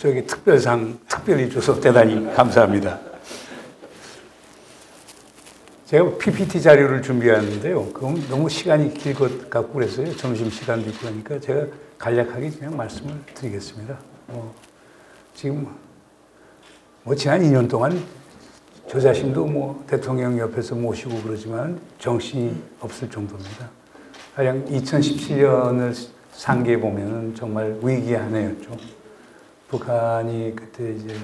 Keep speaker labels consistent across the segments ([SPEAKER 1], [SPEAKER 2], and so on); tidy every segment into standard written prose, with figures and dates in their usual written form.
[SPEAKER 1] 저에게 특별상 특별히 줘서 대단히 감사합니다. 제가 PPT 자료를 준비하는데요. 그건 너무 시간이 길 것 같고 그래서요. 점심시간도 있고 하니까 제가 간략하게 그냥 말씀을 드리겠습니다. 지금 지난 2년 동안 저 자신도 대통령 옆에서 모시고 그러지만 정신이 없을 정도입니다. 가령 2017년을 상기해 보면은 정말 위기의 한 해였죠. 북한이 그때 이제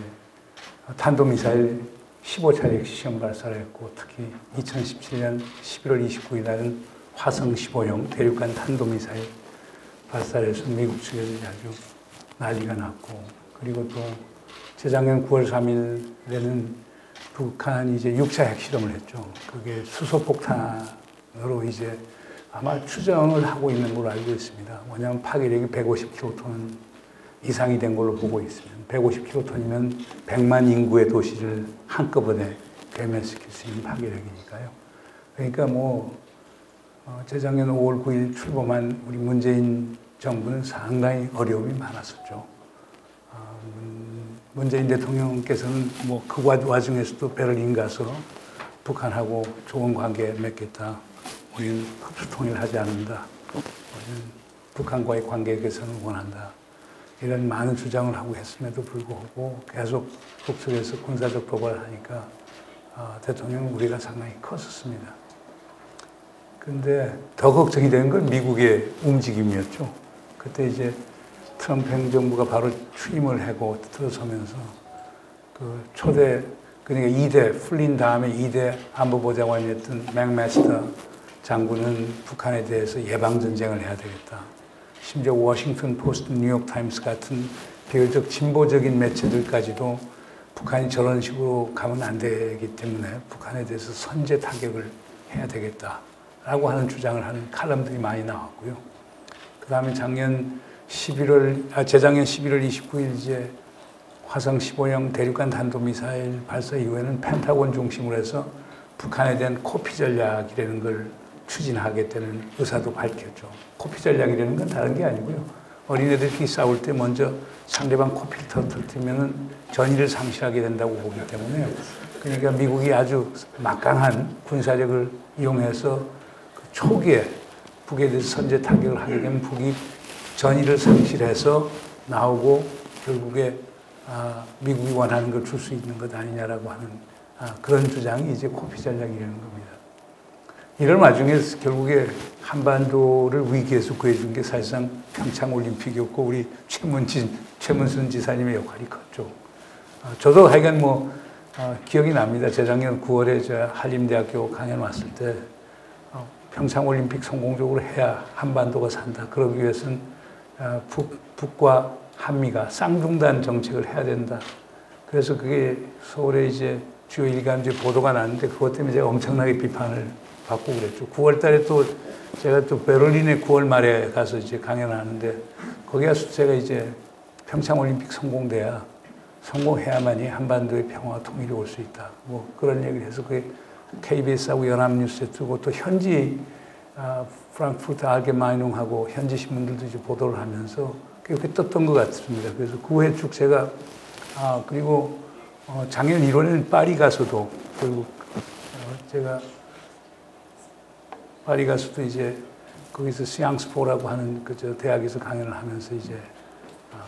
[SPEAKER 1] 탄도미사일 15차례 시험 발사를 했고 특히 2017년 11월 29일 날은 화성 15형 대륙간 탄도미사일 발사를 해서 미국 측에서 아주 난리가 났고 그리고 또 재작년 9월 3일에는 북한이 이제 6차 핵실험을 했죠. 그게 수소폭탄으로 이제 아마 추정을 하고 있는 걸로 알고 있습니다. 뭐냐면 파괴력이 150킬로톤 이상이 된 걸로 보고 있습니다. 150킬로톤이면 100만 인구의 도시를 한꺼번에 괴멸시킬 수 있는 파괴력이니까요. 그러니까 재작년 5월 9일 출범한 우리 문재인 정부는 상당히 어려움이 많았었죠. 문재인 대통령께서는 그 와중에서도 베를린 가서 북한하고 좋은 관계 맺겠다. 우리는 흡수통일하지 않는다. 우리는 북한과의 관계 개선을 원한다. 이런 많은 주장을 하고 했음에도 불구하고 계속 북측에서 군사적 도발을 하니까 대통령은 우리가 상당히 컸었습니다. 그런데 더 걱정이 되는 건 미국의 움직임이었죠. 그때 이제 트럼프 행정부가 바로 취임을 하고 들어서면서 그러니까 2대, 풀린 다음에 2대 안보보좌관이었던 맥마스터 장군은 북한에 대해서 예방전쟁을 해야 되겠다. 심지어 워싱턴 포스트, 뉴욕타임스 같은 비교적 진보적인 매체들까지도 북한이 저런 식으로 가면 안 되기 때문에 북한에 대해서 선제 타격을 해야 되겠다라고 하는 주장을 하는 칼럼들이 많이 나왔고요. 그 다음에 재작년 11월 29일 이제 화성 15형 대륙간 탄도미사일 발사 이후에는 펜타곤 중심으로 해서 북한에 대한 코피 전략이라는 걸 추진하겠다는 의사도 밝혔죠. 코피 전략이라는 건 다른 게 아니고요. 어린애들끼리 싸울 때 먼저 상대방 코피를 터뜨리면 전의를 상실하게 된다고 보기 때문에요. 그러니까 미국이 아주 막강한 군사력을 이용해서 초기에 북에 대해서 선제 타격을 하게 되면 북이 전의를 상실해서 나오고 결국에 미국이 원하는 걸 줄 수 있는 것 아니냐라고 하는 그런 주장이 이제 코피 전략이라는 겁니다. 이런 와중에 결국에 한반도를 위기에서 구해준 게 사실상 평창올림픽이었고 우리 최문순 지사님의 역할이 컸죠. 저도 하여간 기억이 납니다. 재작년 9월에 제가 한림대학교 강연 왔을 때 평창올림픽 성공적으로 해야 한반도가 산다. 그러기 위해서는 북과 한미가 쌍중단 정책을 해야 된다. 그래서 그게 서울에 이제 주요 일간지에 보도가 났는데 그것 때문에 제가 엄청나게 비판을 받고 그랬죠. 9월 달에 제가 베를린에 9월 말에 가서 이제 강연하는데 거기 가서 제가 이제 평창올림픽 성공해야만이 한반도의 평화와 통일이 올 수 있다. 그런 얘기를 해서 그게 KBS하고 연합뉴스에 뜨고 또 현지 프랑크푸르트 알게마이뇽하고 현지 신문들도 이제 보도를 하면서 그렇게 떴던 것 같습니다. 그래서 그 후에 쭉 제가 그리고 작년 1월에는 파리 가서도 결국 제가 파리 가서도 이제 거기서 시앙스포라고 하는 대학에서 강연을 하면서 이제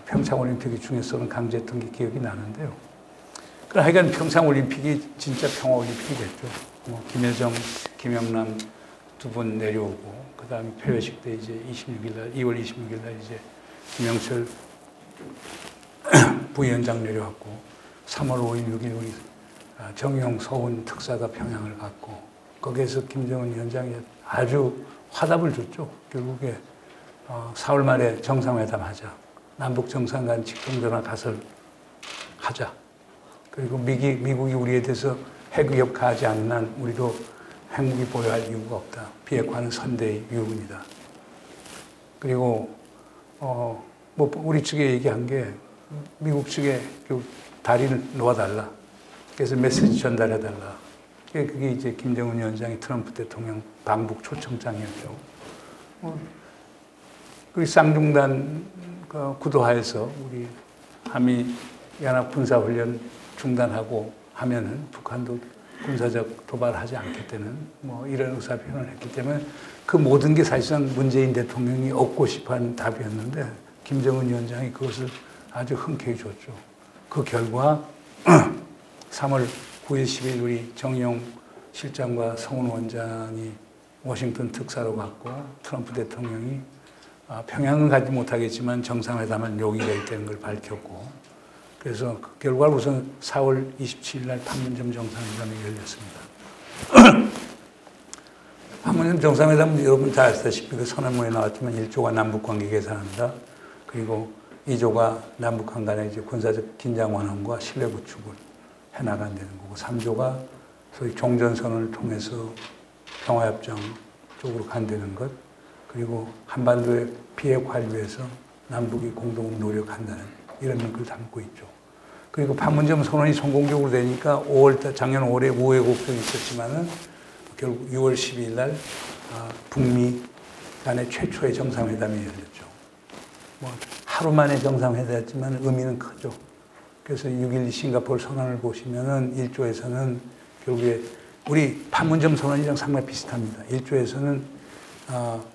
[SPEAKER 1] 평창올림픽의 중요성을 강조했던 게 기억이 나는데요. 그러나 하여간 평창올림픽이 진짜 평화올림픽이 됐죠. 김여정, 김영남 두 분 내려오고, 그 다음에 폐회식 때 이제 2월 26일 날 이제 김영철 부위원장 내려왔고, 3월 5일, 6일 우리 정용 서훈 특사가 평양을 갔고, 거기에서 김정은 위원장이 아주 화답을 줬죠. 결국에 4월 말에 정상회담 하자. 남북 정상 간 직통전화 가설하자. 그리고 미국이 우리에 대해서 핵위협 가하지 않는 한 우리도 핵무기 보유할 이유가 없다. 비핵화는 선대의 유언이다. 그리고 우리 측에 얘기한 게 미국 측에 다리를 놓아달라. 그래서 메시지 전달해달라. 그게 이제 김정은 위원장이 트럼프 대통령 방북 초청장이었죠. 그 쌍중단 구도하에서 우리 한미 연합 군사훈련 중단하고 하면은 북한도 군사적 도발하지 않겠다는 뭐 이런 의사 표현을 했기 때문에 그 모든 게 사실상 문재인 대통령이 얻고 싶어하는 답이었는데 김정은 위원장이 그것을 아주 흔쾌히 줬죠. 그 결과 3월 9일, 10일 우리 정의용 실장과 성훈 원장이 워싱턴 특사로 갔고 트럼프 대통령이 평양은 가지 못하겠지만 정상회담은 요기가 있다는 걸 밝혔고 그래서 그 결과 우선 4월 27일 날 판문점 정상회담이 열렸습니다. 판문점 정상회담은 여러분 다 아시다시피 그 선언문에 나왔지만 1조가 남북관계 개선한다. 그리고 2조가 남북한 간의 이제 군사적 긴장 완화과 신뢰 구축을 해나간다는 거고 3조가 소위 종전선언을 통해서 평화협정 쪽으로 간다는 것 그리고 한반도의 비핵 화를 위해서 남북이 공동 노력한다는 이런 걸 담고 있죠. 그리고 판문점 선언이 성공적으로 되니까 작년 5월에 우회곡절이 있었지만은 결국 6월 12일 날 북미 간의 최초의 정상회담이 열렸죠. 뭐 하루 만에 정상회담이었지만 의미는 크죠. 그래서 6.12 싱가포르 선언을 보시면은 1조에서는 결국에 우리 판문점 선언이랑 상당히 비슷합니다. 1조에서는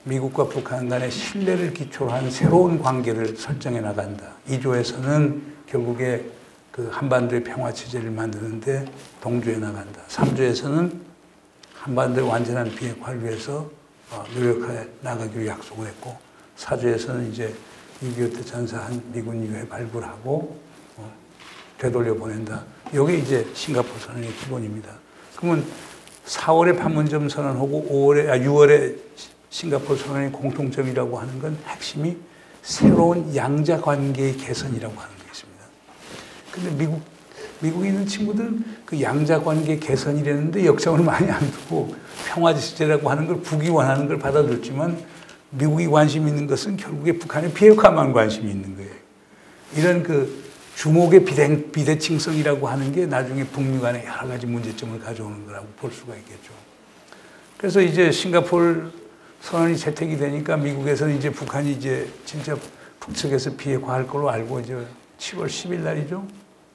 [SPEAKER 1] 미국과 북한 간의 신뢰를 기초로 한 새로운 관계를 설정해 나간다. 2조에서는 결국에 그 한반도의 평화 체제를 만드는데 동조해 나간다. 3조에서는 한반도의 완전한 비핵화를 위해서 노력해 나가기로 약속을 했고 4조에서는 이제 6.25 때 전사한 미군 유해 발굴하고 되돌려 보낸다. 이게 이제 싱가포르 선언의 기본입니다. 그러면 4월에 판문점 선언하고 6월에 싱가포르 선언의 공통점이라고 하는 건 핵심이 새로운 양자 관계의 개선이라고 하는 게 있습니다. 근데 미국에 있는 친구들 그 양자 관계 개선이라는데 역정을 많이 안 두고 평화지대라고 하는 걸 북이 원하는 걸 받아들였지만 미국이 관심 있는 것은 결국에 북한의 비핵화만 관심이 있는 거예요. 이런 그 주목의 비대칭성이라고 하는 게 나중에 북미 간에 여러 가지 문제점을 가져오는 거라고 볼 수가 있겠죠. 그래서 이제 싱가포르 선언이 채택이 되니까 미국에서는 이제 북한이 이제 진짜 북측에서 비핵화할 걸로 알고 이제 7월 10일 날이죠.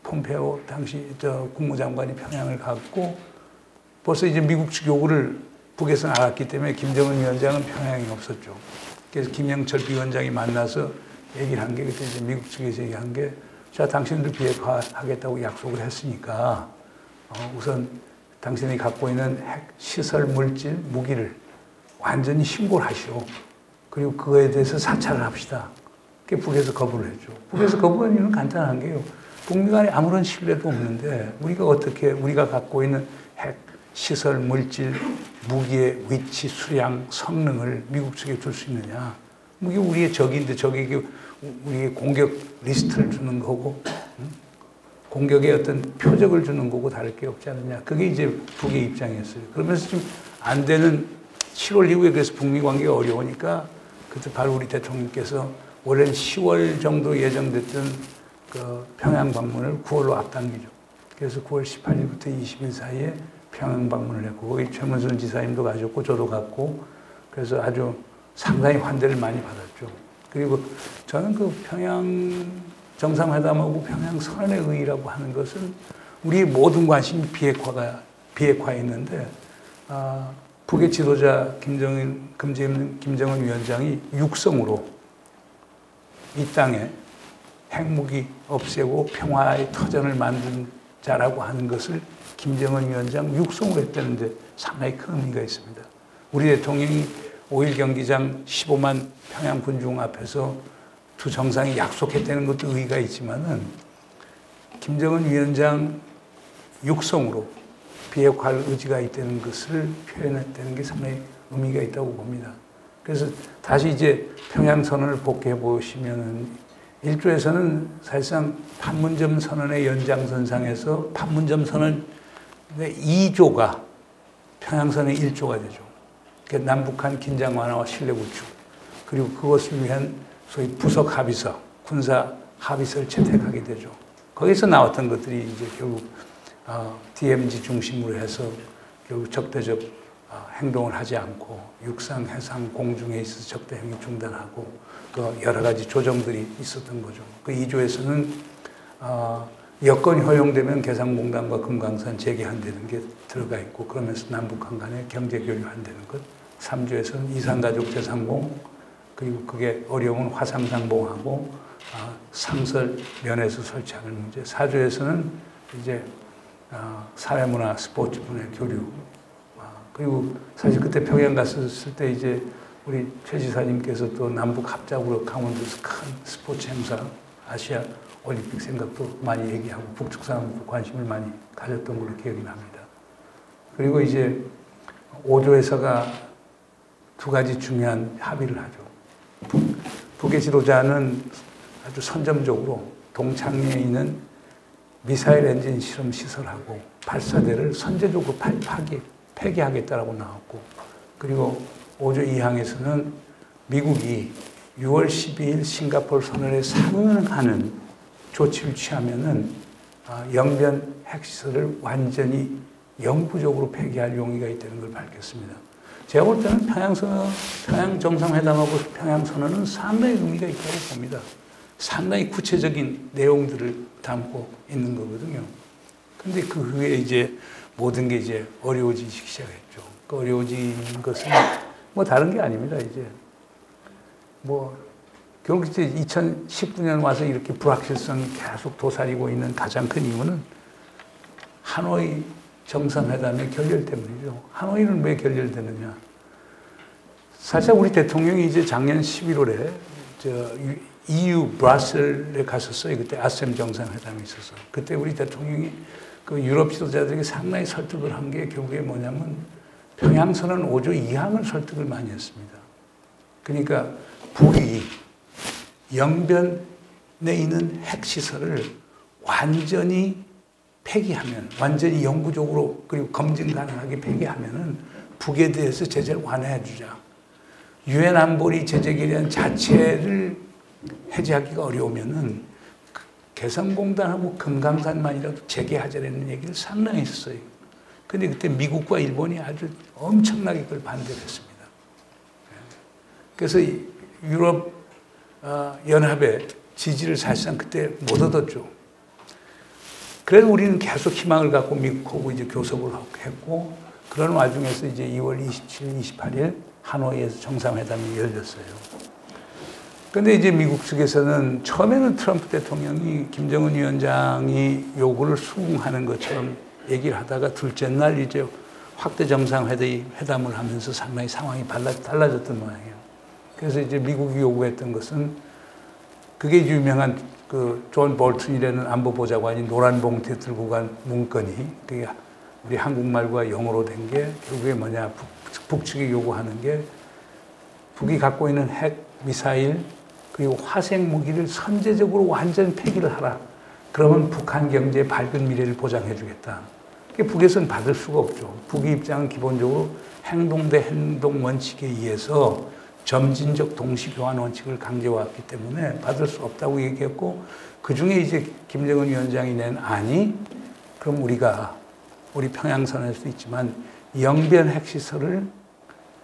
[SPEAKER 1] 폼페오 당시 국무장관이 평양을 갔고 벌써 이제 미국 측 요구를 북에서는 알았기 때문에 김정은 위원장은 평양에 없었죠. 그래서 김영철 비원장이 만나서 얘기를 한 게 그때 이제 미국 측에서 얘기한 게 자, 당신들 비핵화하겠다고 약속을 했으니까 우선 당신이 갖고 있는 핵 시설 물질 무기를 완전히 신고를 하시오. 그리고 그거에 대해서 사찰을 합시다. 그게 북에서 거부를 했죠. 북에서 거부한 이유는 간단한 게요. 북미 간에 아무런 신뢰도 없는데 우리가 갖고 있는 핵 시설 물질 무기의 위치, 수량, 성능을 미국 측에 줄 수 있느냐. 이게 우리의 적인데 적에게 우리의 공격 리스트를 주는 거고 공격의 어떤 표적을 주는 거고 다를 게 없지 않느냐. 그게 이제 북의 입장이었어요. 그러면서 좀 안 되는 7월 이후에 그래서 북미 관계가 어려우니까 그때 바로 우리 대통령께서 원래는 10월 정도 예정됐던 그 평양 방문을 9월로 앞당기죠. 그래서 9월 18일부터 20일 사이에 평양 방문을 했고 거기 최문순 지사님도 가셨고 저도 갔고 그래서 아주 상당히 환대를 많이 받았죠. 그리고 저는 그 평양 정상회담하고 평양 선언의 의의라고 하는 것은 우리의 모든 관심이 비핵화에 있는데 북의 지도자 김정은 위원장이 육성으로 이 땅에 핵무기 없애고 평화의 터전을 만든 자라고 하는 것을 김정은 위원장 육성으로 했다는데 상당히 큰 의미가 있습니다. 우리 대통령이 5일 경기장 15만 평양 군중 앞에서 두 정상이 약속했다는 것도 의의가 있지만은 김정은 위원장 육성으로 비핵화할 의지가 있다는 것을 표현했다는 게 상당히 의미가 있다고 봅니다. 그래서 다시 이제 평양 선언을 복귀해 보시면은 1조에서는 사실상 판문점 선언의 연장선상에서 판문점 선언 2조가 평양선의 1조가 되죠. 그러니까 남북한 긴장 완화와 신뢰 구축 그리고 그것을 위한 소위 부속 합의서, 군사 합의서를 채택하게 되죠. 거기서 나왔던 것들이 이제 결국 DMZ 중심으로 해서 결국 적대적 행동을 하지 않고 육상, 해상, 공중에 있어서 적대 행위 중단하고 그 여러 가지 조정들이 있었던 거죠. 그 2조에서는 여건이 허용되면 개성공단과 금강산 재개한다는 게 들어가 있고 그러면서 남북한 간의 경제 교류한다는 것. 3조에서는 이산가족 재상공 그리고 그게 어려우면 화상상봉하고 상설 면에서 설치하는 문제. 4조에서는 이제 사회문화 스포츠분의 교류. 그리고 사실 그때 평양 갔었을 때 이제 우리 최 지사님께서 또 남북 합작으로 강원도에서 큰 스포츠 행사 아시아 올림픽 생각도 많이 얘기하고 북측 사람들도 관심을 많이 가졌던 걸로 기억이 납니다. 그리고 이제 5조에서가 두 가지 중요한 합의를 하죠. 북의 지도자는 아주 선점적으로 동창리에 있는 미사일 엔진 실험 시설하고 발사대를 선제적으로 폐기하겠다라고 나왔고, 그리고 5조 2항에서는 미국이 6월 12일 싱가포르 선언에 상응하는 조치를 취하면은 영변 핵시설을 완전히 영구적으로 폐기할 용의가 있다는 걸 밝혔습니다. 제가 볼 때는 평양 정상회담하고 평양 선언은 상당히 의미가 있다고 봅니다. 상당히 구체적인 내용들을 담고 있는 거거든요. 근데 그 후에 이제 모든 게 이제 어려워지기 시작했죠. 그 어려워진 것은 뭐 다른 게 아닙니다. 이제 뭐 결국 이제 2019년 와서 이렇게 불확실성이 계속 도사리고 있는 가장 큰 이유는 하노이 정상회담의 결렬 때문이죠. 하노이는 왜 결렬되느냐? 사실 우리 대통령이 이제 작년 11월에 EU 브라셀에 갔었어요. 그때 아셈 정상회담이 있어서. 그때 우리 대통령이 그 유럽 지도자들에게 상당히 설득을 한 게 결국에 뭐냐면 평양선언 5조 2항을 설득을 많이 했습니다. 그러니까 북이 영변에 있는 핵시설을 완전히 폐기하면, 완전히 영구적으로 그리고 검증 가능하게 폐기하면은 북에 대해서 제재를 완화해 주자. 유엔 안보리 제재 결의안 자체를 해제하기가 어려우면은 개성공단하고 금강산만이라도 재개하자라는 얘기를 상당히 했어요. 근데 그때 미국과 일본이 아주 엄청나게 그걸 반대를 했습니다. 그래서 유럽 연합의 지지를 사실상 그때 못 얻었죠. 그래서 우리는 계속 희망을 갖고 미국하고 이제 교섭을 했고, 그런 와중에서 이제 2월 27일, 28일 하노이에서 정상회담이 열렸어요. 근데 이제 미국 측에서는 처음에는 트럼프 대통령이 김정은 위원장이 요구를 수긍하는 것처럼 얘기를 하다가 둘째 날 이제 확대 정상회담을 하면서 상당히 상황이 달라졌던 모양이에요. 그래서 이제 미국이 요구했던 것은 그게 유명한 그 존 볼튼이라는 안보보좌관이 노란 봉투에 들고 간 문건이 그게 우리 한국말과 영어로 된 게 결국에 뭐냐, 북측이 요구하는 게 북이 갖고 있는 핵, 미사일 그리고 화생 무기를 선제적으로 완전 폐기를 하라. 그러면 북한 경제의 밝은 미래를 보장해 주겠다. 그게 북에서는 받을 수가 없죠. 북의 입장은 기본적으로 행동 대 행동 원칙에 의해서 점진적 동시교환 원칙을 강조해왔기 때문에 받을 수 없다고 얘기했고, 그 중에 이제 김정은 위원장이 낸 안이 그럼 우리 평양선언에서도 있지만 영변 핵시설을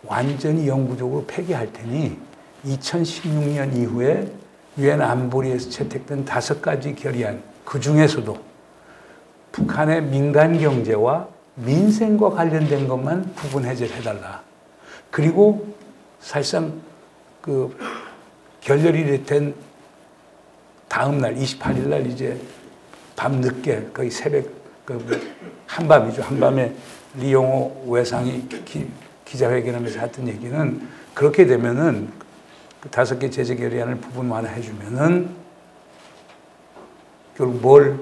[SPEAKER 1] 완전히 영구적으로 폐기할 테니 2016년 이후에 유엔 안보리에서 채택된 5가지 결의안, 그 중에서도 북한의 민간 경제와 민생과 관련된 것만 부분 해제를 해달라. 그리고 사실상 그 결렬이 된 다음 날 28일 날 이제 밤늦게 거의 새벽 한밤이죠. 한밤에 리용호 외상이 기자회견하면서 했던 얘기는 그렇게 되면은 그 5개 제재 결의안을 부분 완화해 주면은 결국 뭘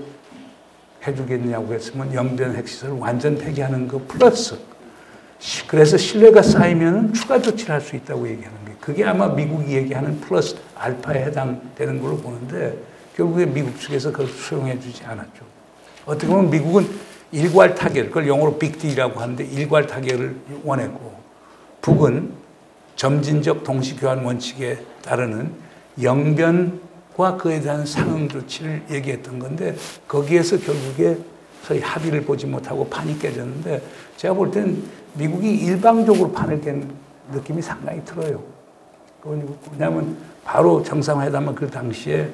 [SPEAKER 1] 해주겠냐고 했으면 영변 핵시설을 완전 폐기하는 거 플러스 그래서 신뢰가 쌓이면 추가 조치를 할 수 있다고 얘기하는 게 그게 아마 미국이 얘기하는 플러스 알파에 해당되는 걸로 보는데 결국에 미국 측에서 그걸 수용해 주지 않았죠. 어떻게 보면 미국은 일괄 타결, 그걸 영어로 빅딜이라고 하는데 일괄 타결을 원했고 북은 점진적 동시교환 원칙에 따르는 영변과 그에 대한 상응 조치를 얘기했던 건데 거기에서 결국에 소위 합의를 보지 못하고 판이 깨졌는데 제가 볼 때는 미국이 일방적으로 판을 깬 느낌이 상당히 들어요. 왜냐하면 바로 정상회담은 그 당시에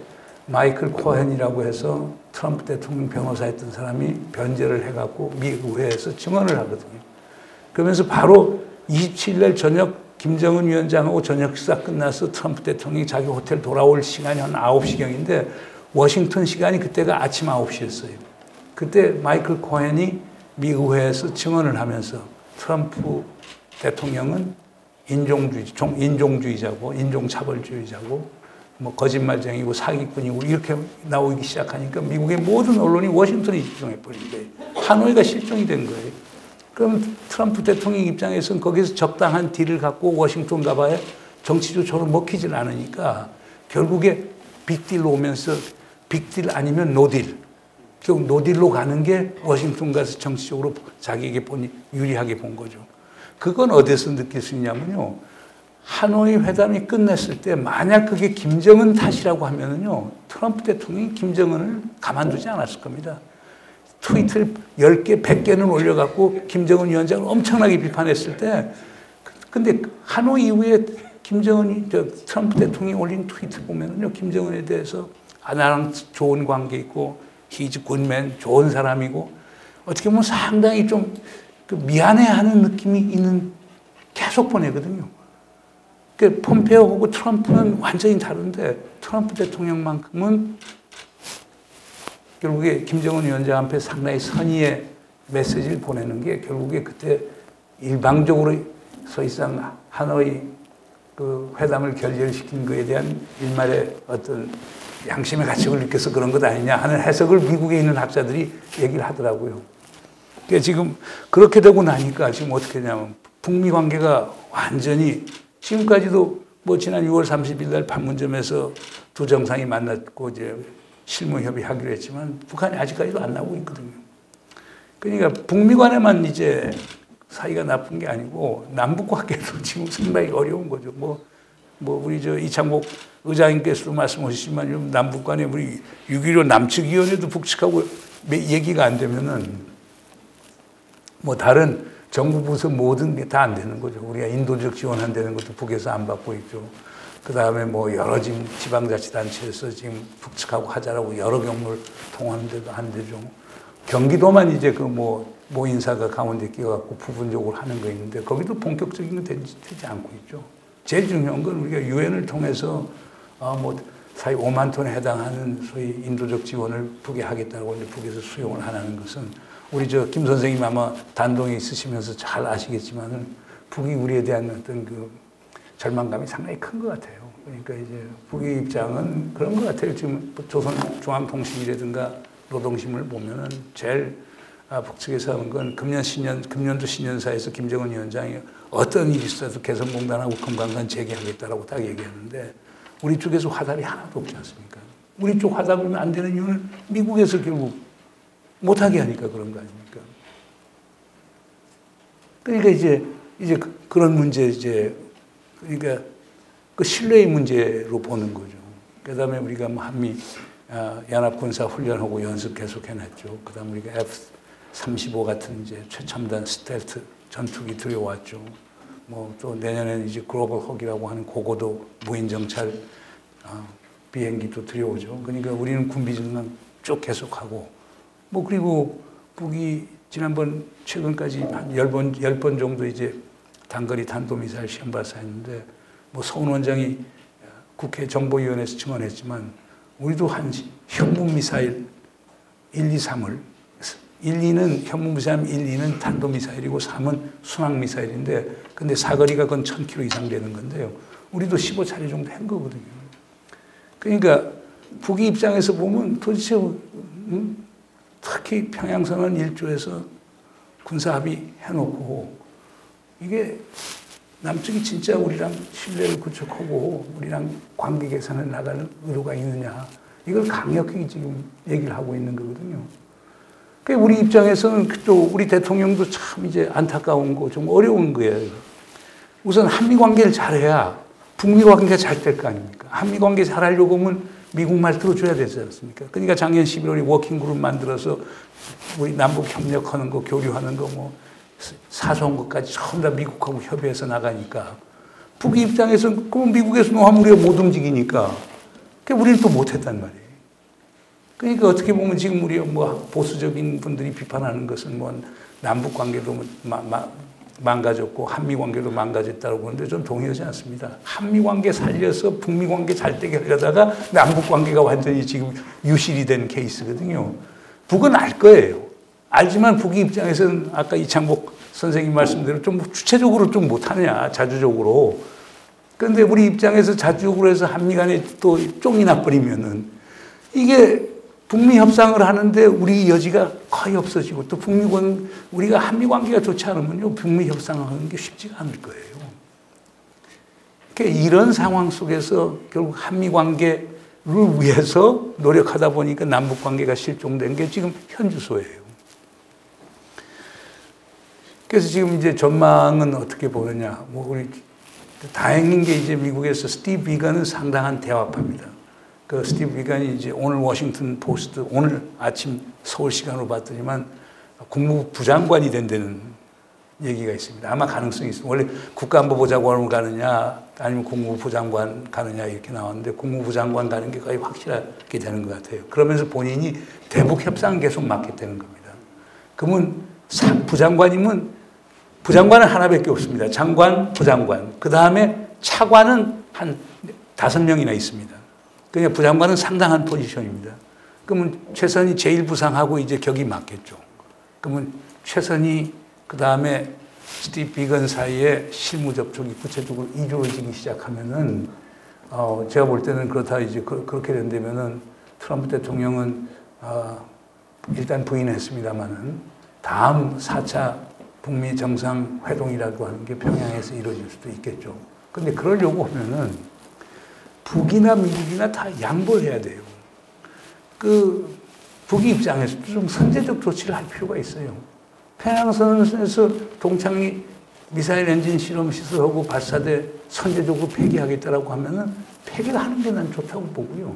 [SPEAKER 1] 마이클 코헨이라고 해서 트럼프 대통령 변호사했던 사람이 변제를 해갖고 미국 의회에서 증언을 하거든요. 그러면서 바로 27일 저녁 김정은 위원장하고 저녁 식사 끝나서 트럼프 대통령이 자기 호텔 돌아올 시간이 한 9시경인데 워싱턴 시간이 그때가 아침 9시였어요. 그때 마이클 코헨이 미 의회에서 증언을 하면서 트럼프 대통령은 인종주의자고 인종차별주의자고 뭐 거짓말쟁이고 사기꾼이고 이렇게 나오기 시작하니까 미국의 모든 언론이 워싱턴에 집중해버린 거예요. 하노이가 실종이 된 거예요. 그럼 트럼프 대통령 입장에서는 거기서 적당한 딜을 갖고 워싱턴 가봐야 정치적으로 먹히질 않으니까 결국에 빅딜로 오면서 빅딜 아니면 노딜. 결국 노딜로 가는 게 워싱턴 가서 정치적으로 자기에게 유리하게 본 거죠. 그건 어디서 느낄 수 있냐면요. 하노이 회담이 끝냈을 때 만약 그게 김정은 탓이라고 하면은요. 트럼프 대통령이 김정은을 가만두지 않았을 겁니다. 트위터를 10개, 100개는 올려갖고 김정은 위원장을 엄청나게 비판했을 때 근데 하노이 이후에 트럼프 대통령이 올린 트위터 보면은요. 김정은에 대해서 나랑 좋은 관계 있고 he's good man, 좋은 사람이고 어떻게 보면 상당히 좀 미안해하는 느낌이 있는 계속 보내거든요. 그러니까 폼페오하고 트럼프는 완전히 다른데 트럼프 대통령만큼은 결국에 김정은 위원장 앞에 상당히 선의의 메시지를 보내는 게 결국에 그때 일방적으로 사실상 하노이 그 회담을 결렬시킨 것에 대한 일말의 어떤 양심의 가책을 느껴서 그런 것 아니냐 하는 해석을 미국에 있는 학자들이 얘기를 하더라고요. 그러니까 지금 그렇게 되고 나니까 지금 어떻게 되냐면 북미 관계가 완전히 지금까지도 뭐 지난 6월 30일 날 판문점에서 두 정상이 만났고 이제 실무 협의하기로 했지만 북한이 아직까지도 안 나오고 있거든요. 그러니까 북미 간에만 이제 사이가 나쁜 게 아니고 남북 관계도 지금 상당히 어려운 거죠. 우리 이창복 의장님께서도 말씀하셨지만 남북 간에 우리 6.15 남측위원회도 북측하고 얘기가 안 되면은 뭐 다른 정부 부서 모든 게 다 안 되는 거죠. 우리가 인도적 지원한다는 것도 북에서 안 받고 있죠. 그 다음에 뭐 여러 지방자치단체에서 지금 북측하고 하자라고 여러 경로를 통하는데도 안 되죠. 경기도만 이제 모 인사가 가운데 끼어갖고 부분적으로 하는 거 있는데 거기도 본격적인 건 되지 않고 있죠. 제일 중요한 건 우리가 유엔을 통해서 사이 5만 톤에 해당하는 소위 인도적 지원을 북에 하겠다고 이제 북에서 수용을 안 하는 것은 우리 김 선생님 아마 단동에 있으시면서 잘 아시겠지만은 북이 우리에 대한 어떤 그 절망감이 상당히 큰 것 같아요. 그러니까 이제 북의 입장은 그런 것 같아요. 지금 조선중앙통신이라든가 노동신문을 보면은 제일 북측에서 하는 건 금년도 신년사에서 김정은 위원장이 어떤 일이 있어도 개성공단하고 금강산 재개하겠다라고 딱 얘기하는데 우리 쪽에서 화답이 하나도 없지 않습니까? 우리 쪽 화답이면 안 되는 이유는 미국에서 결국 못하게 하니까 그런 거 아닙니까? 그러니까 이제 그런 문제 그러니까 그 신뢰의 문제로 보는 거죠. 그 다음에 우리가 한미 연합군사훈련하고 연습 계속 해놨죠. 그 다음에 우리가 F-35 같은 이제 최첨단 스텔트 전투기 들여왔죠. 또 내년에는 이제 글로벌 허기라고 하는 고고도 무인 정찰 비행기도 들여오죠. 그러니까 우리는 군비 증강 쭉 계속하고 그리고 북이 지난번 최근까지 한 10번 정도 이제 단거리 탄도미사일 시험 발사했는데 서훈 원장이 국회 정보위원회에서 증언했지만 우리도 한 현무미사일 1, 2, 3을 1, 2는 탄도미사일이고 3은 순항미사일인데 근데 사거리가 건 1000km 이상 되는 건데요. 우리도 15차례 정도 한 거거든요. 그러니까 북이 입장에서 보면 도대체 특히 평양선언 1조에서 군사합의 해놓고 이게 남쪽이 진짜 우리랑 신뢰를 구축하고 우리랑 관계 개선해 나가는 의도가 있느냐 이걸 강력히 지금 얘기를 하고 있는 거거든요. 그러니까 우리 입장에서는 또 우리 대통령도 참 이제 안타까운 거 좀 어려운 거예요. 우선 한미 관계를 잘해야 북미 관계가 잘 될 거 아닙니까? 한미 관계 잘하려고 하면 미국 말 들어줘야 되지 않습니까? 그러니까 작년 11월에 워킹그룹 만들어서 우리 남북 협력하는 거, 교류하는 거, 사소한 것까지 전부 다 미국하고 협의해서 나가니까 북의 입장에서는 그럼 미국에서 노하면 우리가 못 움직이니까 그러니까 우리는 또 못했단 말이에요. 그러니까 어떻게 보면 지금 우리 뭐 보수적인 분들이 비판하는 것은 뭐 남북 관계도 망가졌고 한미 관계도 망가졌다고 보는데 좀 동의하지 않습니다. 한미 관계 살려서 북미 관계 잘 되게 하려다가 남북 관계가 완전히 지금 유실이 된 케이스거든요. 북은 알 거예요. 알지만 북이 입장에서는 아까 이창복 선생님 말씀대로 좀 주체적으로 좀 못하냐, 자주적으로. 그런데 우리 입장에서 자주적으로 해서 한미 간에 또 쫑이 나버리면은 이게 북미 협상을 하는데 우리 여지가 거의 없어지고 또 우리가 한미 관계가 좋지 않으면요, 북미 협상하는 게 쉽지가 않을 거예요. 그러니까 이런 상황 속에서 결국 한미 관계를 위해서 노력하다 보니까 남북 관계가 실종된 게 지금 현주소예요. 그래서 지금 이제 전망은 어떻게 보느냐. 뭐 우리 다행인 게 이제 미국에서 스티브 비건은 상당한 대화파입니다. 그 스티브 비건이 이제 오늘 워싱턴 포스트 오늘 아침 서울 시간으로 봤더니만 국무부 부장관이 된다는 얘기가 있습니다. 아마 가능성이 있습니다. 원래 국가안보보 장관으로 가느냐 아니면 국무부 장관 가느냐 이렇게 나왔는데 국무부 장관 가는 게 거의 확실하게 되는 것 같아요. 그러면서 본인이 대북 협상 계속 맡겠다는 겁니다. 그러면 부장관은 하나밖에 없습니다. 장관, 부장관. 그 다음에 차관은 한 5명이나 있습니다. 그러니까 부장관은 상당한 포지션입니다. 그러면 최선희 제1부상하고 이제 격이 맞겠죠. 그러면 최선희, 그 다음에 스티브 비건 사이에 실무 접촉이 구체적으로 이루어지기 시작하면은, 제가 볼 때는 그렇다 이제 그렇게 된다면은 트럼프 대통령은, 일단 부인했습니다만은 다음 4차 북미 정상회동이라고 하는 게 평양에서 이루어질 수도 있겠죠. 근데 그러려고 하면은 북이나 미국이나 다 양보를 해야 돼요. 북이 입장에서도 좀 선제적 조치를 할 필요가 있어요. 평양선에서 동창리 미사일 엔진 실험 시설하고 발사대 선제적으로 폐기하겠다라고 하면은 폐기를 하는 게 난 좋다고 보고요.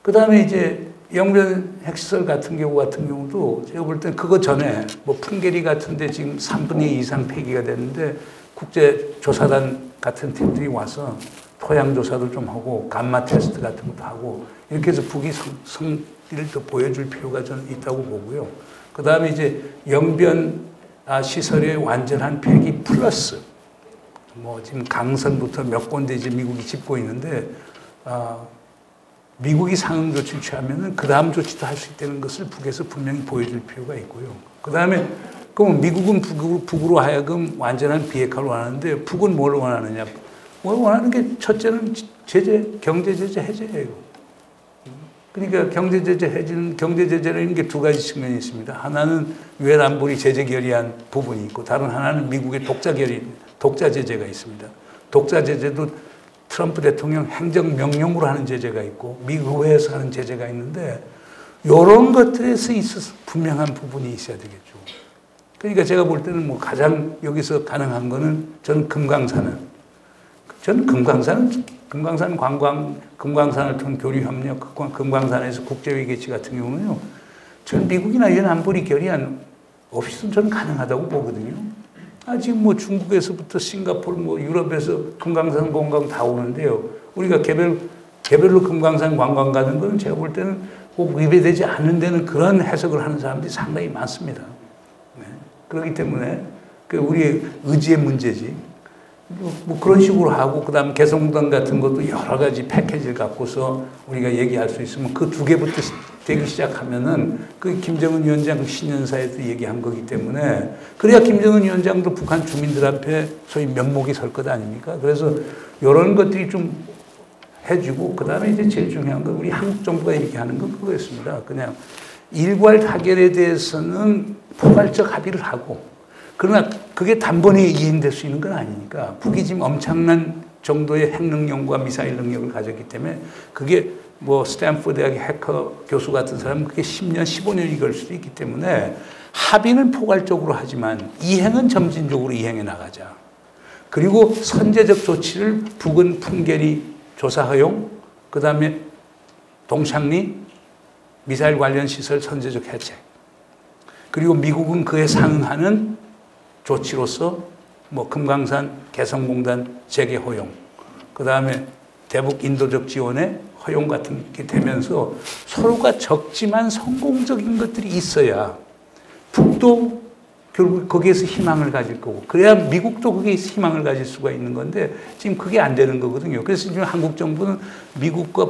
[SPEAKER 1] 그 다음에 이제 영변 핵시설 같은 경우도 제가 볼 땐 그거 전에 뭐 풍계리 같은데 지금 3분의 2 이상 폐기가 됐는데 국제조사단 같은 팀들이 와서 토양조사도 좀 하고 감마 테스트 같은 것도 하고 이렇게 해서 북이 성질을 더 보여줄 필요가 저는 있다고 보고요. 그 다음에 이제 영변 시설의 완전한 폐기 플러스 뭐 지금 강선부터 몇 군데 이제 미국이 짓고 있는데 미국이 상응 조치를 취하면은 그 다음 조치도 할 수 있다는 것을 북에서 분명히 보여줄 필요가 있고요. 그 다음에 그럼 미국은 북으로 하여금 완전한 비핵화를 원하는데 북은 뭘 원하느냐? 뭘 원하는 게 첫째는 경제 제재 해제예요. 그러니까 경제 제재라는 게 두 가지 측면이 있습니다. 하나는 유엔 안보리 제재 결의안 부분이 있고 다른 하나는 미국의 독자 제재가 있습니다. 독자 제재도 트럼프 대통령 행정명령으로 하는 제재가 있고 미국 의회에서 하는 제재가 있는데 이런 것들에서 있어서 분명한 부분이 있어야 되겠죠. 그러니까 제가 볼 때는 뭐 가장 여기서 가능한 거는 저는 금강산을 통한 교류협력, 금강산에서 국제회의 개최 같은 경우는요, 전 미국이나 유엔 안보리 결의안 없이는 저는 가능하다고 보거든요. 지금 뭐 중국에서부터 싱가포르, 뭐 유럽에서 금강산 관광 다 오는데요. 우리가 개별로 금강산 관광 가는 거는 제가 볼 때는 꼭 위배되지 않는 데는 그런 해석을 하는 사람들이 상당히 많습니다. 네. 그렇기 때문에 우리의 의지의 문제지. 뭐 그런 식으로 하고 그다음 개성공단 같은 것도 여러 가지 패키지를 갖고서 우리가 얘기할 수 있으면 그 두 개부터 되기 시작하면은 그 김정은 위원장 신년사에도 얘기한 거기 때문에 그래야 김정은 위원장도 북한 주민들 앞에 소위 면목이 설 것 아닙니까? 그래서 이런 것들이 좀 해주고 그다음에 이제 제일 중요한 건 우리 한국 정부가 얘기하는 건 그거였습니다. 그냥 일괄 타결에 대해서는 포괄적 합의를 하고 그러나 그게 단번에 이행될 수 있는 건 아니니까 북이 지금 엄청난 정도의 핵 능력과 미사일 능력을 가졌기 때문에 그게 뭐 스탠포드 대학의 해커 교수 같은 사람은 그게 10년, 15년이 걸 수도 있기 때문에 합의는 포괄적으로 하지만 이행은 점진적으로 이행해 나가자. 그리고 선제적 조치를 북은 풍계리 조사 허용, 그 다음에 동창리 미사일 관련 시설 선제적 해체. 그리고 미국은 그에 상응하는 조치로서 뭐 금강산 개성공단 재개 허용, 그 다음에 대북 인도적 지원에 허용 같은 게 되면서 서로가 적지만 성공적인 것들이 있어야 북도 결국 거기에서 희망을 가질 거고, 그래야 미국도 거기에서 희망을 가질 수가 있는 건데 지금 그게 안 되는 거거든요. 그래서 지금 한국 정부는 미국과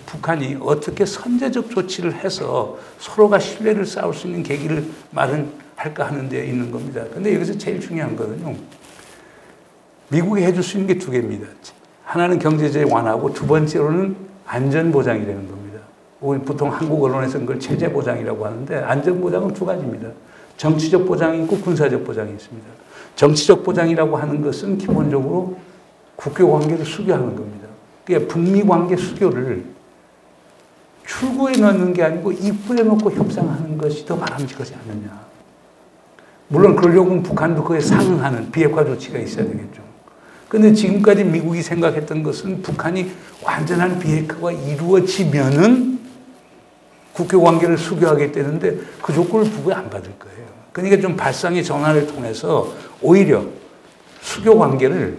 [SPEAKER 1] 북한이 어떻게 선제적 조치를 해서 서로가 신뢰를 쌓을 수 있는 계기를 마련할까 하는 데 있는 겁니다. 근데 여기서 제일 중요한 거는요, 미국이 해줄 수 있는 게 두 개입니다. 하나는 경제제재 완화하고 두 번째로는 안전보장이 되는 겁니다. 우리 보통 한국 언론에서는 그걸 체제보장이라고 하는데 안전보장은 두 가지입니다. 정치적 보장이 있고 군사적 보장이 있습니다. 정치적 보장이라고 하는 것은 기본적으로 국교 관계를 수교하는 겁니다. 그러니까 북미 관계 수교를 출구에 넣는 게 아니고 입구에 넣고 협상하는 것이 더 바람직하지 않느냐. 물론 그러려면 북한도 그에 상응하는 비핵화 조치가 있어야 되겠죠. 그런데 지금까지 미국이 생각했던 것은 북한이 완전한 비핵화가 이루어지면은 국교 관계를 수교하게 되는데 그 조건을 북이 안 받을 거예요. 그러니까 좀 발상의 전환을 통해서 오히려 수교 관계를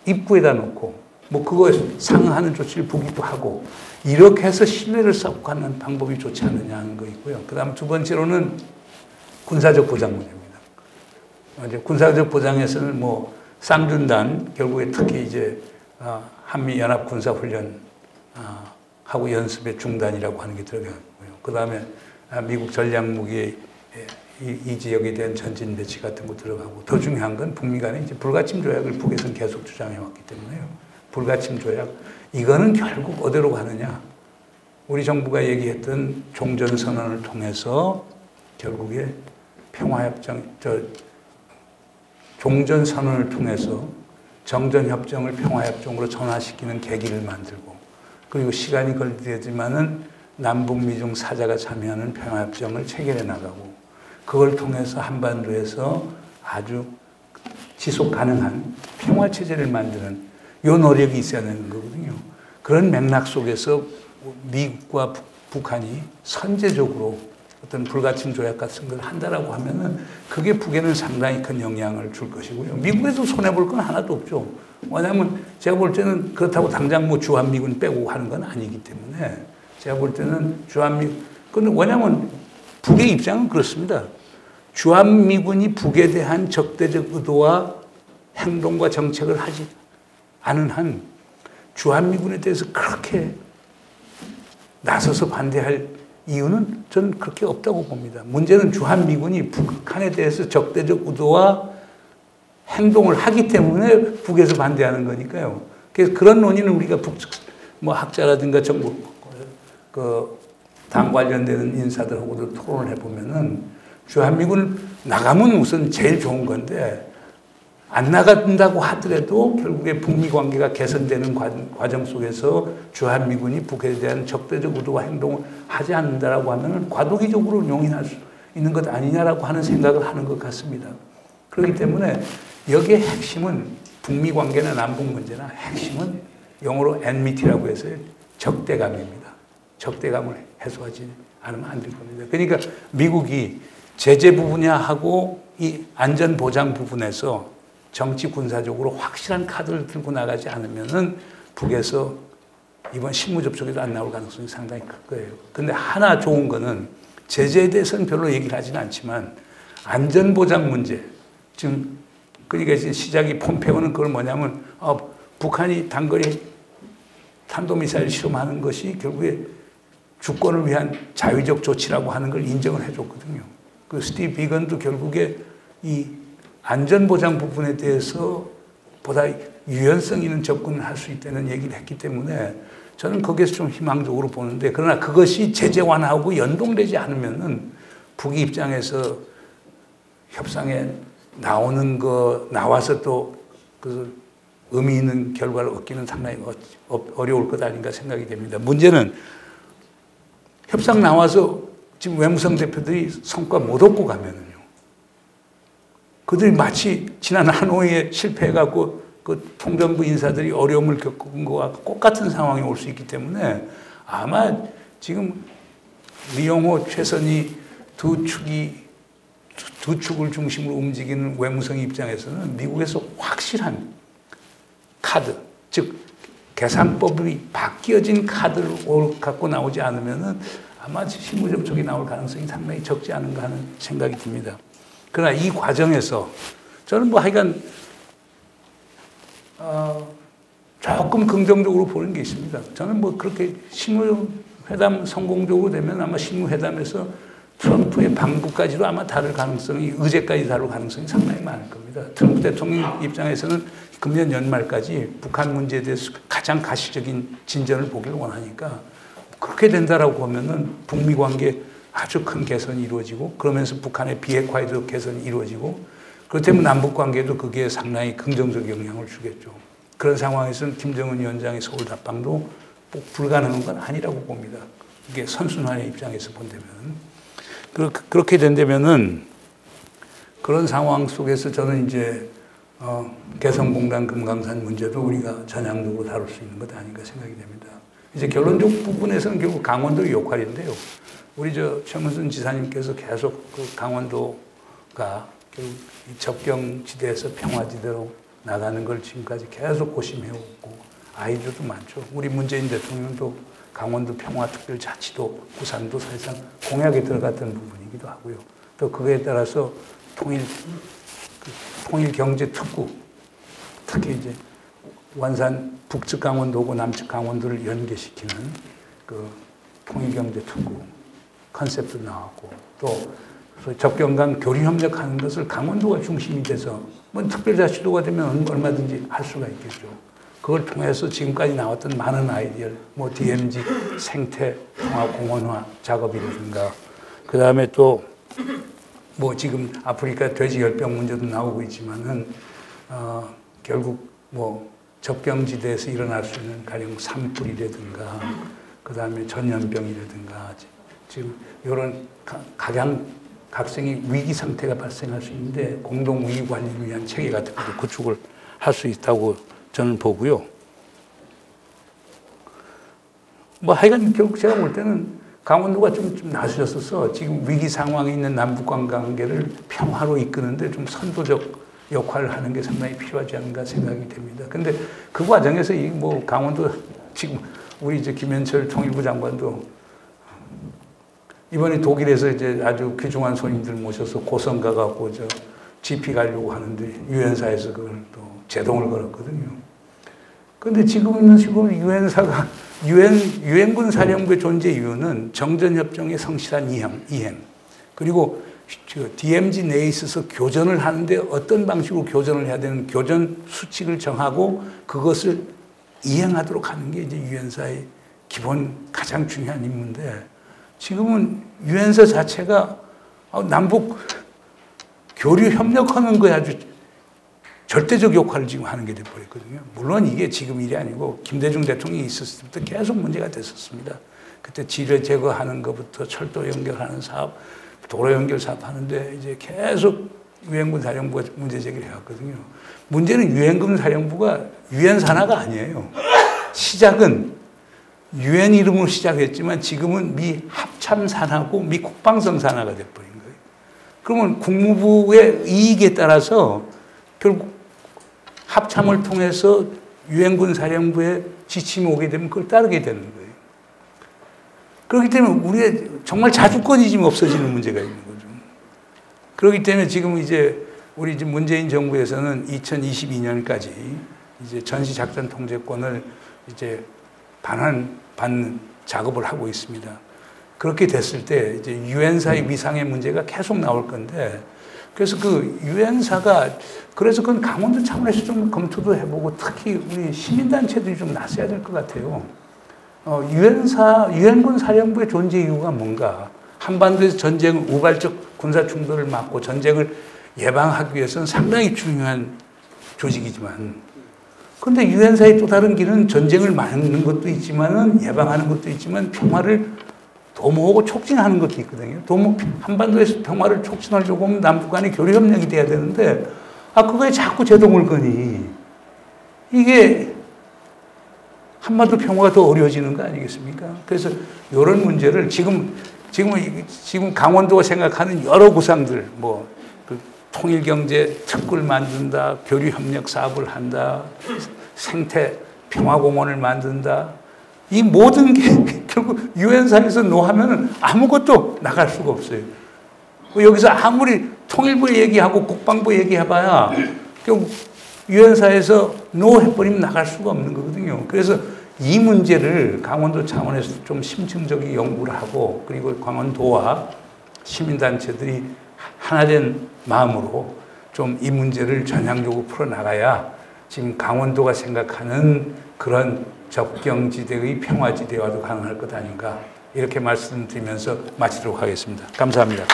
[SPEAKER 1] 입구에다 놓고 뭐 그거에 상응하는 조치를 북이 또 하고 이렇게 해서 신뢰를 쌓고 가는 방법이 좋지 않느냐 하는 거 있고요. 그 다음 두 번째로는 군사적 보장 문제입니다. 이제 군사적 보장에서는 뭐 쌍준단 결국에 특히 이제 한미 연합 군사 훈련 하고 연습의 중단이라고 하는 게 들어가고요. 그 다음에 미국 전략 무기의 이 지역에 대한 전진 배치 같은 거 들어가고, 더 중요한 건 북미 간에 이제 불가침 조약을 북에서는 계속 주장해 왔기 때문에요. 불가침 조약 이거는 결국 어디로 가느냐? 우리 정부가 얘기했던 종전선언을 통해서 결국에 평화협정, 종전선언을 통해서 정전협정을 평화협정으로 전환시키는 계기를 만들고, 그리고 시간이 걸리지만은 남북미중 사자가 참여하는 평화협정을 체결해 나가고, 그걸 통해서 한반도에서 아주 지속 가능한 평화체제를 만드는 이 노력이 있어야 되는 거거든요. 그런 맥락 속에서 미국과 북한이 선제적으로 어떤 불가침 조약 같은 걸 한다라고 하면은 그게 북에는 상당히 큰 영향을 줄 것이고요. 미국에도 손해볼 건 하나도 없죠. 왜냐하면 제가 볼 때는 그렇다고 당장 뭐 주한미군 빼고 하는 건 아니기 때문에 제가 볼 때는 주한미군, 근데 왜냐하면 북의 입장은 그렇습니다. 주한미군이 북에 대한 적대적 의도와 행동과 정책을 하지 않은 한 주한미군에 대해서 그렇게 나서서 반대할 이유는 저는 그렇게 없다고 봅니다. 문제는 주한미군이 북한에 대해서 적대적 의도와 행동을 하기 때문에 북에서 반대하는 거니까요. 그래서 그런 논의는 우리가 뭐 학자라든가 정부, 당 관련되는 인사들하고도 토론을 해보면은 주한미군 나가면 우선 제일 좋은 건데 안 나간다고 하더라도 결국에 북미 관계가 개선되는 과정 속에서 주한미군이 북에 대한 적대적 의도와 행동을 하지 않는다라고 하면 과도기적으로 용인할 수 있는 것 아니냐라고 하는 생각을 하는 것 같습니다. 그렇기 때문에 여기에 핵심은 북미 관계나 남북 문제나 핵심은 영어로 enmity라고 해서 적대감입니다. 적대감을 해소하지 않으면 안 될 겁니다. 그러니까 미국이 제재 부분야하고 이 안전보장 부분에서 정치 군사적으로 확실한 카드를 들고 나가지 않으면은 북에서 이번 실무 접촉에도 안 나올 가능성이 상당히 클 거예요. 근데 하나 좋은 거는 제재에 대해서는 별로 얘기를 하지는 않지만 안전보장 문제, 지금 그러니까 이제 시작이 폼페오는 그걸 뭐냐면 북한이 단거리 탄도미사일 실험하는 것이 결국에 주권을 위한 자위적 조치라고 하는 걸 인정을 해줬거든요. 그 스티브 비건도 결국에 이 안전보장 부분에 대해서 보다 유연성 있는 접근을 할 수 있다는 얘기를 했기 때문에 저는 거기에서 좀 희망적으로 보는데, 그러나 그것이 제재 완화하고 연동되지 않으면은 북의 입장에서 협상에 나와서 또 그 의미 있는 결과를 얻기는 상당히 어려울 것 아닌가 생각이 됩니다. 문제는 협상 나와서 지금 외무성 대표들이 성과 못 얻고 가면은요, 그들이 마치 지난 하노이에 실패해갖고 그 통전부 인사들이 어려움을 겪은 것과 똑같은 상황이 올 수 있기 때문에 아마 지금 리용호, 최선희 두 축을 중심으로 움직이는 외무성 입장에서는 미국에서 확실한 카드, 즉 계산법이 바뀌어진 카드를 갖고 나오지 않으면은 아마 실무 접촉이 나올 가능성이 상당히 적지 않은가 하는 생각이 듭니다. 그러나 이 과정에서 저는 뭐 하여간 조금 긍정적으로 보는 게 있습니다. 저는 뭐 그렇게 실무회담 성공적으로 되면 아마 실무회담에서 트럼프의 방북까지도 아마 다룰 가능성이, 의제까지 다룰 가능성이 상당히 많을 겁니다. 트럼프 대통령 입장에서는 금년 연말까지 북한 문제에 대해서 가장 가시적인 진전을 보기를 원하니까 그렇게 된다라고 보면은 북미 관계 아주 큰 개선이 이루어지고, 그러면서 북한의 비핵화에도 개선이 이루어지고, 그렇다면 남북 관계도 그게 상당히 긍정적 영향을 주겠죠. 그런 상황에서는 김정은 위원장의 서울 답방도 꼭 불가능한 건 아니라고 봅니다. 이게 선순환의 입장에서 본다면. 그렇게 된다면은 그런 상황 속에서 저는 이제 개성공단 금강산 문제도 우리가 전향적으로 다룰 수 있는 것 아닌가 생각이 됩니다. 이제 결론적 부분에서는 결국 강원도의 역할인데요. 우리 최문순 지사님께서 계속 그 강원도가 결국 이 접경지대에서 평화지대로 나가는 걸 지금까지 계속 고심해오고, 아이디어도 많죠. 우리 문재인 대통령도 강원도 평화특별자치도 구상도 사실상 공약에 들어갔던 부분이기도 하고요. 또 그거에 따라서 통일경제특구, 특히 이제 완산 북측 강원도고 남측 강원도를 연계시키는 그 통일경제특구 컨셉도 나왔고, 또 접경 간 교류협력하는 것을 강원도가 중심이 돼서 뭐 특별자치도가 되면 얼마든지 할 수가 있겠죠. 그걸 통해서 지금까지 나왔던 많은 아이디어, 뭐 DMZ 생태 통합공원화 작업이라든가, 그 다음에 또 뭐 지금 아프리카 돼지 열병 문제도 나오고 있지만은 결국 뭐 접경지대에서 일어날 수 있는 가령 산불이라든가, 그 다음에 전염병이라든가, 지금 이런 각생의 위기 상태가 발생할 수 있는데 공동 위기 관리를 위한 체계 같은 것도 구축을 할 수 있다고 저는 보고요. 뭐 하여간 결국 제가 볼 때는 강원도가 좀 나서셔서 지금 위기 상황에 있는 남북 관계를 평화로 이끄는데 좀 선도적 역할을 하는 게 상당히 필요하지 않은가 생각이 됩니다. 근데 그 과정에서 이 뭐 강원도 지금 우리 이제 김현철 통일부 장관도 이번에 독일에서 이제 아주 귀중한 손님들 모셔서 고성 가갖고 GP 가려고 하는데 유엔사에서 그걸 또 제동을 걸었거든요. 그런데 지금 유엔사가 유엔군 사령부의 존재 이유는 정전협정의 성실한 이행, 그리고 DMZ 내에 있어서 교전을 하는데 어떤 방식으로 교전을 해야 되는 교전 수칙을 정하고 그것을 이행하도록 하는 게 이제 유엔사의 기본 가장 중요한 임무인데, 지금은 유엔사 자체가 남북 교류 협력하는 거에 아주 절대적 역할을 지금 하는 게 돼버렸거든요. 물론 이게 지금 일이 아니고 김대중 대통령이 있었을 때부터 계속 문제가 됐었습니다. 그때 지뢰 제거하는 것부터 철도 연결하는 사업, 도로 연결 사업 하는데 이제 계속 유엔군 사령부가 문제 제기를 해왔거든요. 문제는 유엔군 사령부가 유엔 산하가 아니에요. 시작은 유엔 이름으로 시작했지만 지금은 미 합참 산하고 미 국방성 산하가 돼버린 거예요. 그러면 국무부의 이익에 따라서 결국 합참을 통해서 유엔군 사령부의 지침이 오게 되면 그걸 따르게 되는 거예요. 그렇기 때문에 우리의 정말 자주권이 지금 없어지는 문제가 있는 거죠. 그렇기 때문에 지금 이제 우리 지금 문재인 정부에서는 2022년까지 이제 전시작전 통제권을 이제 받는 작업을 하고 있습니다. 그렇게 됐을 때 이제 유엔사의 위상의 문제가 계속 나올 건데, 그래서 그 유엔사가 그래서 그건 강원도 차원에서 좀 검토도 해보고 특히 우리 시민단체들이 좀 나서야 될 것 같아요. 유엔군 사령부의 존재 이유가 뭔가? 한반도에서 전쟁, 우발적 군사 충돌을 막고 전쟁을 예방하기 위해서는 상당히 중요한 조직이지만, 그런데 유엔사의 또 다른 길은 전쟁을 막는 것도 있지만은 예방하는 것도 있지만 평화를 도모하고 촉진하는 것도 있거든요. 한반도에서 평화를 촉진하려고 하면 남북 간의 교류협력이 돼야 되는데, 그거에 자꾸 제동을 거니, 이게 한반도 평화가 더 어려워지는 거 아니겠습니까? 그래서 이런 문제를 지금 강원도가 생각하는 여러 구상들, 그 통일경제 특구를 만든다, 교류협력 사업을 한다, 생태 평화공원을 만든다. 이 모든 게 결국 유엔사에서 노하면 아무것도 나갈 수가 없어요. 여기서 아무리 통일부 얘기하고 국방부 얘기해봐야 결국 유엔사에서 노 해버리면 나갈 수가 없는 거거든요. 그래서 이 문제를 강원도 차원에서 좀 심층적인 연구를 하고 그리고 강원도와 시민단체들이 하나된 마음으로 좀 이 문제를 전향적으로 풀어나가야 지금 강원도가 생각하는 그런 접경지대의 평화지대와도 가능할 것 아닌가 이렇게 말씀드리면서 마치도록 하겠습니다. 감사합니다.